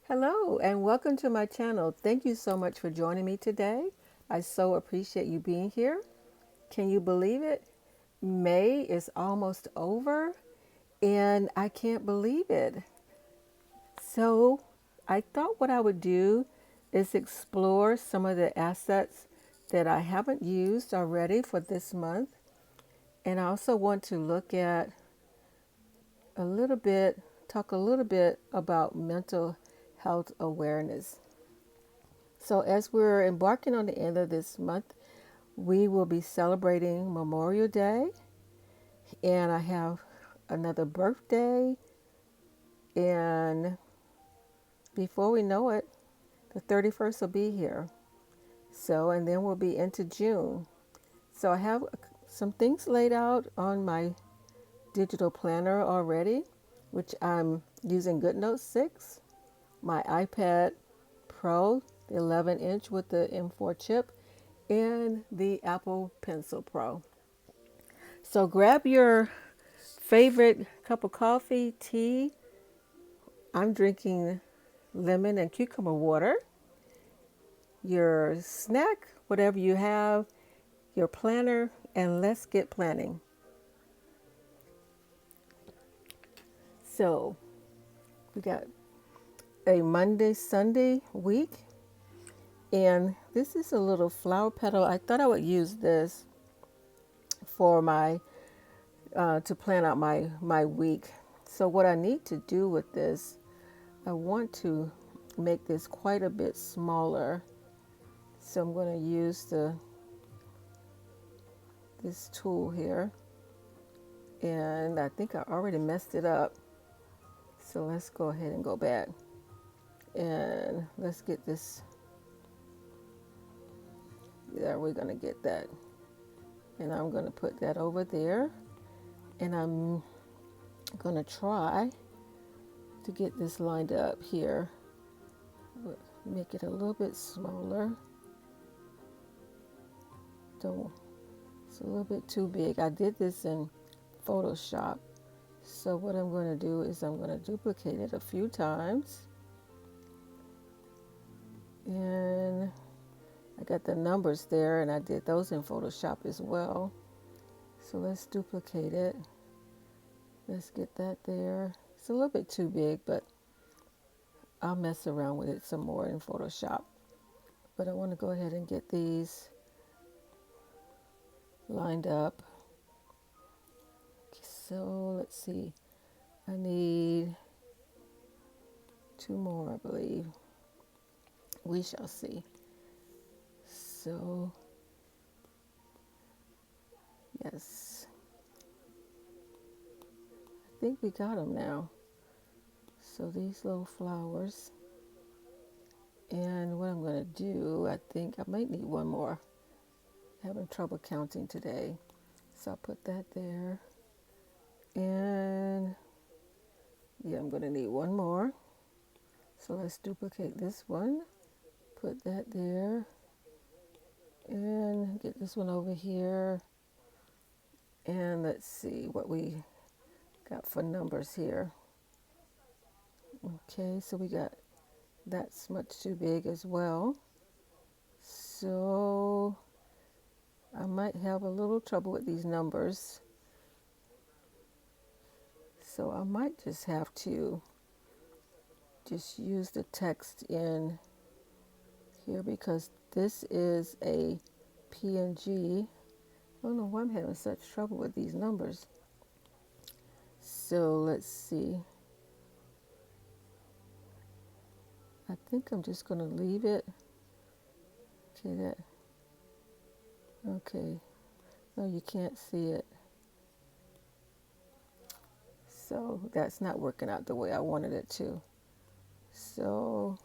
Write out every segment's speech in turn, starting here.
Hello and welcome to my channel. Thank you so much for joining me today. I so appreciate you being here. Can you believe it? May is almost over and I can't believe it. So I thought what I would do is explore some of the assets that I haven't used already for this month. And I also want to look at a little bit, talk a little bit about mental health awareness. So, as we're embarking on the end of this month, we will be celebrating Memorial Day, and I have another birthday, and before we know it, the 31st will be here. So, and then we'll be into June. So, I have some things laid out on my digital planner already, which I'm using GoodNotes 6, my iPad Pro, the 11-inch with the M4 chip, and the Apple Pencil Pro. So grab your favorite cup of coffee, tea. I'm drinking lemon and cucumber water. Your snack, whatever you have, your planner, and let's get planning. So we got a Monday, Sunday week, and this is a little flower petal. I thought I would use this for my to plan out my week. So what I need to do with this, I want to make this quite a bit smaller. So I'm going to use this tool here, and I think I already messed it up. So let's go ahead and go back and let's get this. There, we're going to get that, and I'm going to put that over there, and I'm going to try to get this lined up here. Make it a little bit smaller. Don't, it's a little bit too big. I did this in Photoshop. So what I'm going to do is I'm going to duplicate it a few times. And I got the numbers there, and I did those in Photoshop as well. So let's duplicate it. Let's get that there. It's a little bit too big, but I'll mess around with it some more in Photoshop. But I want to go ahead and get these lined up. So let's see. I need 2 more, I believe. We shall see. So, yes. I think we got them now. So these little flowers. And what I'm going to do, I think I might need one more. Having trouble counting today. So I'll put that there. And yeah, I'm going to need one more. So let's duplicate this one. Put that there. And get this one over here. And let's see what we got for numbers here. Okay, so we got that's much too big as well. So I might have a little trouble with these numbers. So I might just have to just use the text in here because this is a PNG. I don't know why I'm having such trouble with these numbers. So let's see. I think I'm just going to leave it. Okay. No, you can't see it. So that's not working out the way I wanted it to. So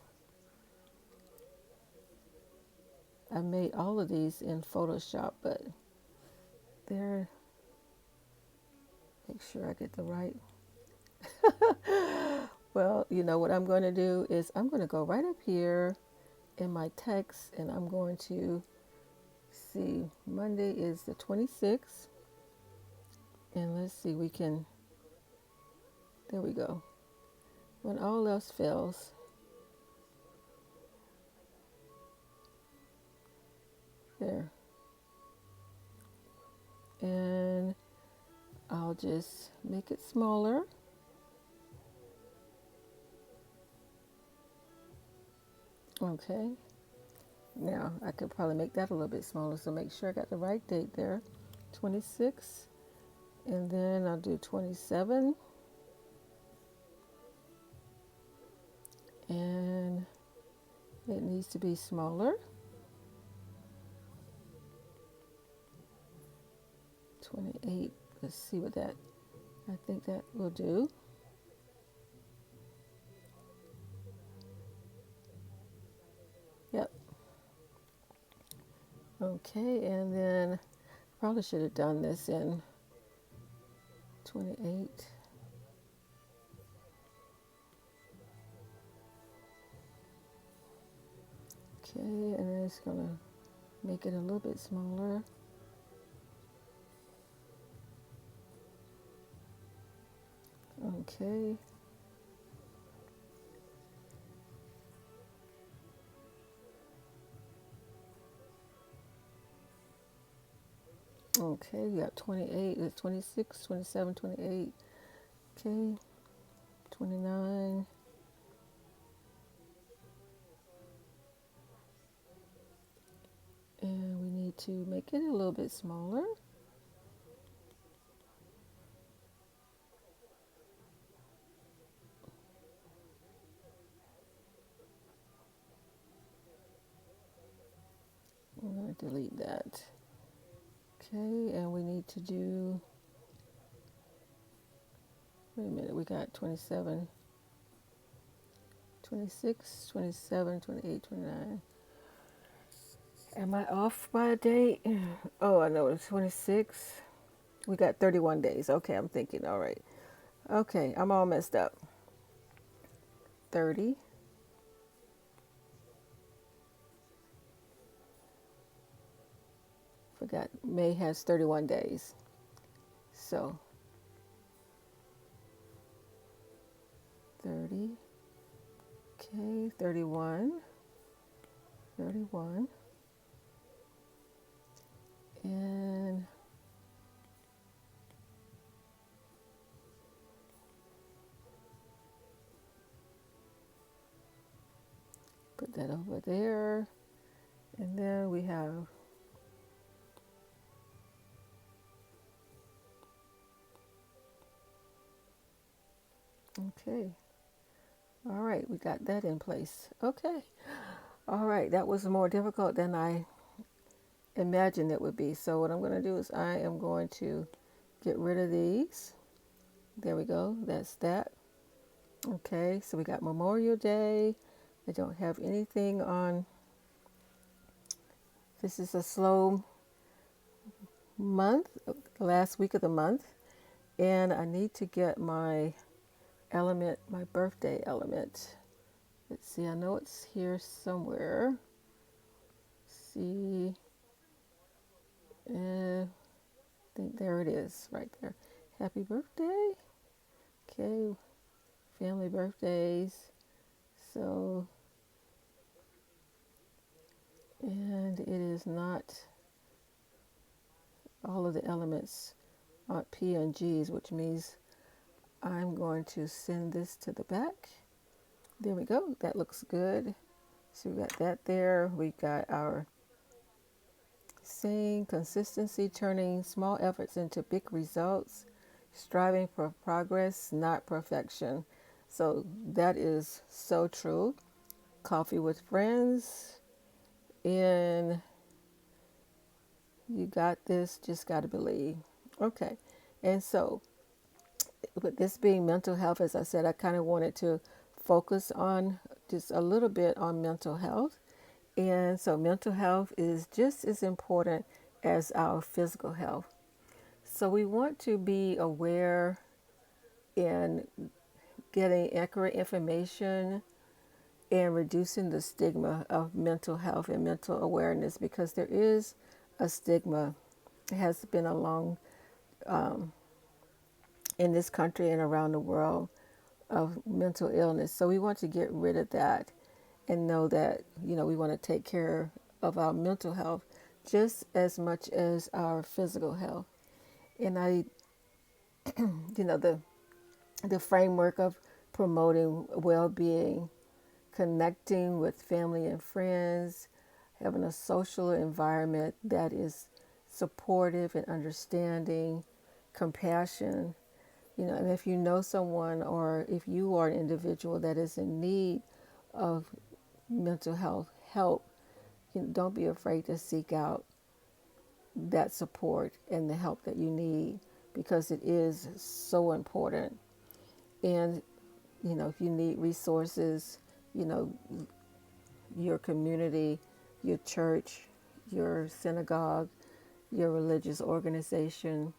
I made all of these in Photoshop, but there, make sure I get the right. Well, you know what I'm going to do is I'm going to go right up here in my text, and I'm going to see Monday is the 26th, and let's see, we can, there we go. When all else fails, There. And I'll just make it smaller. Okay. Now I could probably make that a little bit smaller, so make sure I got the right date there. 26. And then I'll do 27. And it needs to be smaller. 28. Let's see what that, I think that will do. Yep. Okay, and then probably should have done this in 28. Okay, and then it's gonna make it a little bit smaller. Okay. Okay, we got 28, it's 26, 27, 28. Okay, 29. And we need to make it a little bit smaller. I'm going to delete that. Okay, and we need to do, wait a minute, we got 27, 26, 27, 28, 29. Am I off by a date? Oh, I know it's 26. We got 31 days. Okay, I'm thinking, all right. Okay, I'm all messed up. 30. Forgot May has 31 days. So 30. Okay, 31. 31. And put that over there. And then we have okay. All right, we got that in place. Okay. All right, that was more difficult than I imagined it would be. So what I'm going to do is I am going to get rid of these. There we go. That's that. Okay, so we got Memorial Day. I don't have anything on. This is a slow month, the last week of the month. And I need to get my element, my birthday element. Let's see, I know it's here somewhere. See, I think there it is, right there. Happy birthday. Okay, family birthdays. So, and it is not, all of the elements aren't PNGs, which means I'm going to send this to the back. There we go. That looks good. So we got that there. We got our saying consistency, turning small efforts into big results, striving for progress, not perfection. So that is so true. Coffee with friends, and you got this, just got to believe. Okay. And so, with this being mental health, as I said, I kind of wanted to focus on just a little bit on mental health. And so, mental health is just as important as our physical health. So, we want to be aware in getting accurate information and reducing the stigma of mental health and mental awareness, because there is a stigma. It has been a long in this country and around the world of mental illness. So we want to get rid of that and know that, we want to take care of our mental health just as much as our physical health. And the framework of promoting well-being, connecting with family and friends, having a social environment that is supportive and understanding, compassion, and if you know someone or if you are an individual that is in need of mental health help, don't be afraid to seek out that support and the help that you need because it is so important. And, if you need resources, you know, your community, your church, your synagogue, your religious organization,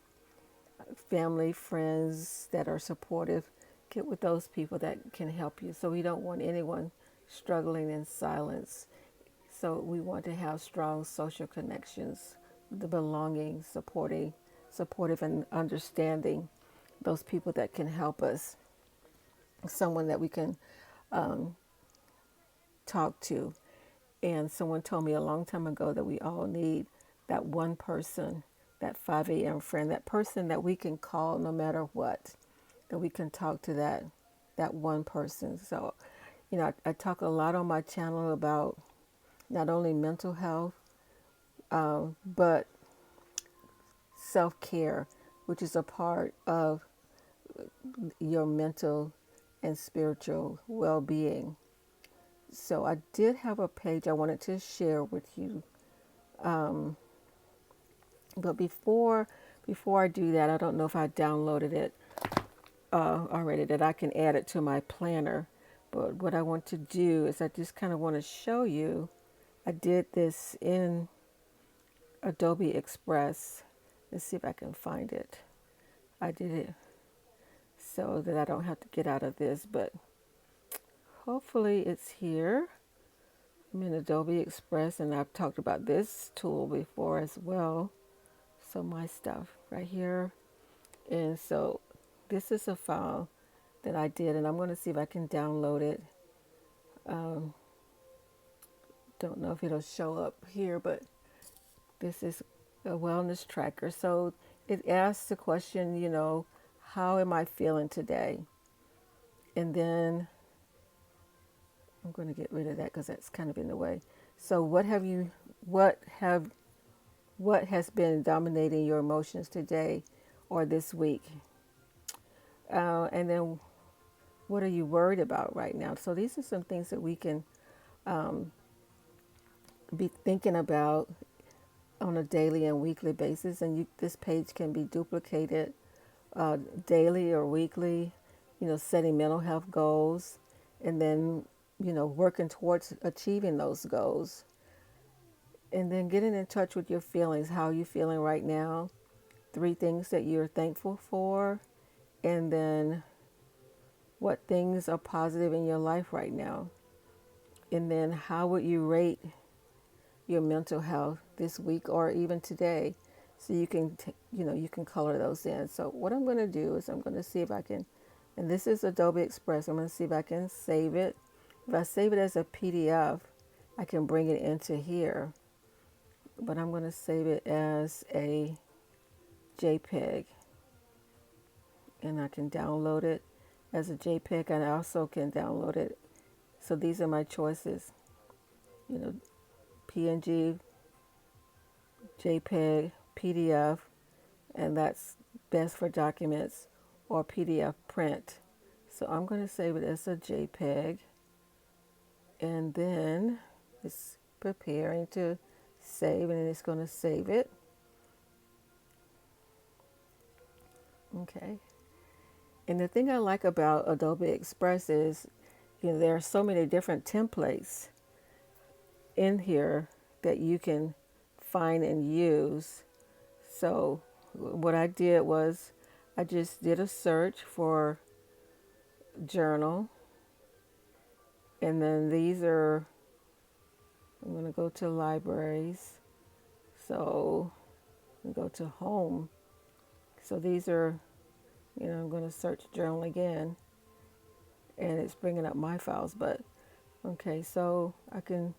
family, friends that are supportive, get with those people that can help you. So we don't want anyone struggling in silence. So we want to have strong social connections, the belonging, supportive and understanding those people that can help us, someone that we can talk to. And someone told me a long time ago that we all need that one person, that 5 a.m. friend, that person that we can call no matter what, that we can talk to that one person. So, I talk a lot on my channel about not only mental health, but self-care, which is a part of your mental and spiritual well-being. So I did have a page I wanted to share with you. But before I do that, I don't know if I downloaded it already that I can add it to my planner. But what I want to do is I just kind of want to show you. I did this in Adobe Express. Let's see if I can find it. I did it so that I don't have to get out of this, but hopefully it's here. I'm in Adobe Express and I've talked about this tool before as well. So my stuff right here. And so this is a file that I did and I'm going to see if I can download it. Don't know if it'll show up here, but this is a wellness tracker. So it asks the question, how am I feeling today? And then I'm going to get rid of that because that's kind of in the way. So what has been dominating your emotions today or this week? And then what are you worried about right now? So these are some things that we can be thinking about on a daily and weekly basis. And this page can be duplicated daily or weekly, setting mental health goals and then, working towards achieving those goals. And then getting in touch with your feelings. How are you feeling right now? 3 things that you're thankful for. And then what things are positive in your life right now. And then how would you rate your mental health this week or even today? So you can, you can color those in. So what I'm going to do is I'm going to see if I can, and this is Adobe Express. I'm going to see if I can save it. If I save it as a PDF, I can bring it into here. But I'm going to save it as a JPEG. And I can download it as a JPEG, and I also can download it. So these are my choices. PNG, JPEG, PDF, and that's best for documents or PDF print. So I'm going to save it as a JPEG, and then it's preparing to save, and it's going to save it. Okay. And the thing I like about Adobe Express is, there are so many different templates in here that you can find and use. So what I did was I just did a search for journal. And then I'm going to go to libraries. So I'm going to go to home. So these are, I'm going to search journal again. And it's bringing up my files. But okay, so I can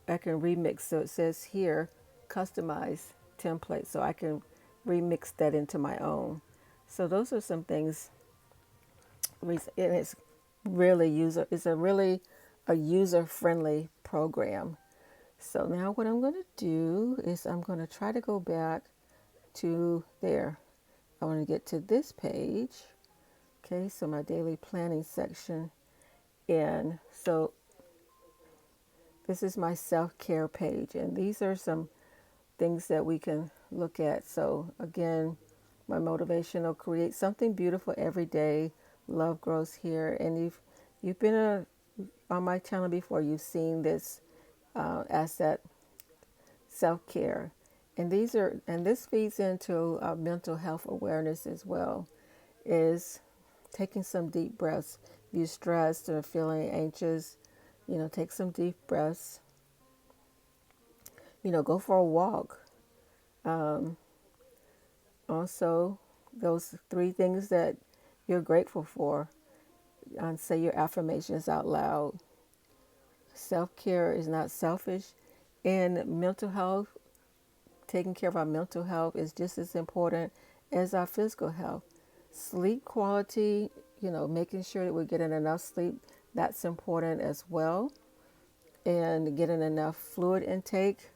I can remix. So it says here, customize template. So I can remix that into my own. So those are some things, and it's really it's a really a user friendly program. So now what I'm going to do is I'm going to try to go back to there. I want to get to this page. Okay, so my daily planning section. And so this is my self-care page. And these are some things that we can look at. So again, my motivational: create something beautiful every day. Love grows here. And you've been on my channel before. You've seen this asset self-care. And this feeds into mental health awareness as well, is taking some deep breaths. If you're stressed or feeling anxious, take some deep breaths. Go for a walk. Also, those three things that you're grateful for, and say your affirmations out loud. Self-care is not selfish. And mental health, taking care of our mental health is just as important as our physical health. Sleep quality, making sure that we're getting enough sleep, that's important as well. And getting enough fluid intake.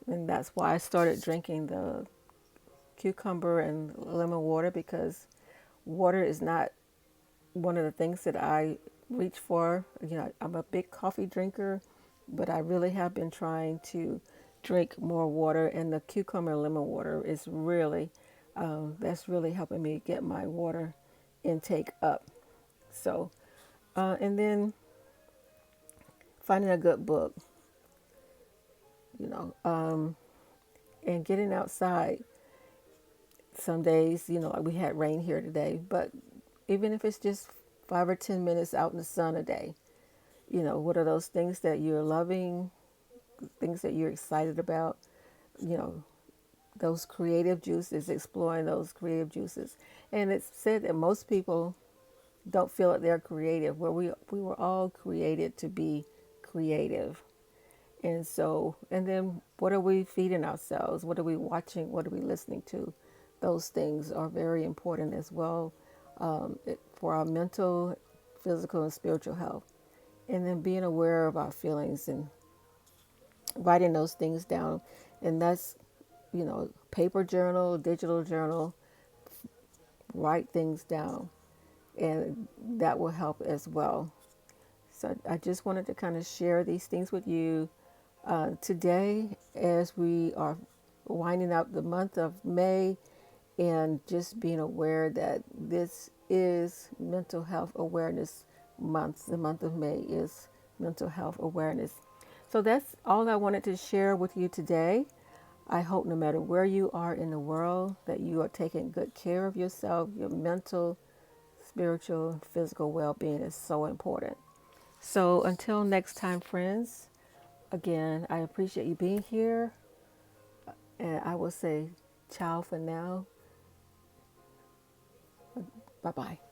And that's why I started drinking the cucumber and lemon water, because water is not one of the things that I reach for. I'm a big coffee drinker, but I really have been trying to drink more water, and the cucumber and lemon water is really, that's really helping me get my water intake up. So, and then finding a good book, you know, and getting outside. Some days, like we had rain here today, but even if it's just 5 or 10 minutes out in the sun a day, what are those things that you're loving, things that you're excited about, you know, those creative juices, exploring those creative juices. And it's said that most people don't feel that they're creative, where we were all created to be creative. And so, and then what are we feeding ourselves? What are we watching? What are we listening to? Those things are very important as well, for our mental, physical, and spiritual health. And then being aware of our feelings and writing those things down. And that's, paper journal, digital journal, write things down. And that will help as well. So I just wanted to kind of share these things with you today, as we are winding up the month of May, and just being aware that this is Mental Health Awareness Month. The month of May is Mental Health Awareness. So that's all I wanted to share with you today. I hope no matter where you are in the world, that you are taking good care of yourself. Your mental, spiritual, physical well-being is so important. So until next time, friends, again, I appreciate you being here. And I will say ciao for now. Bye-bye.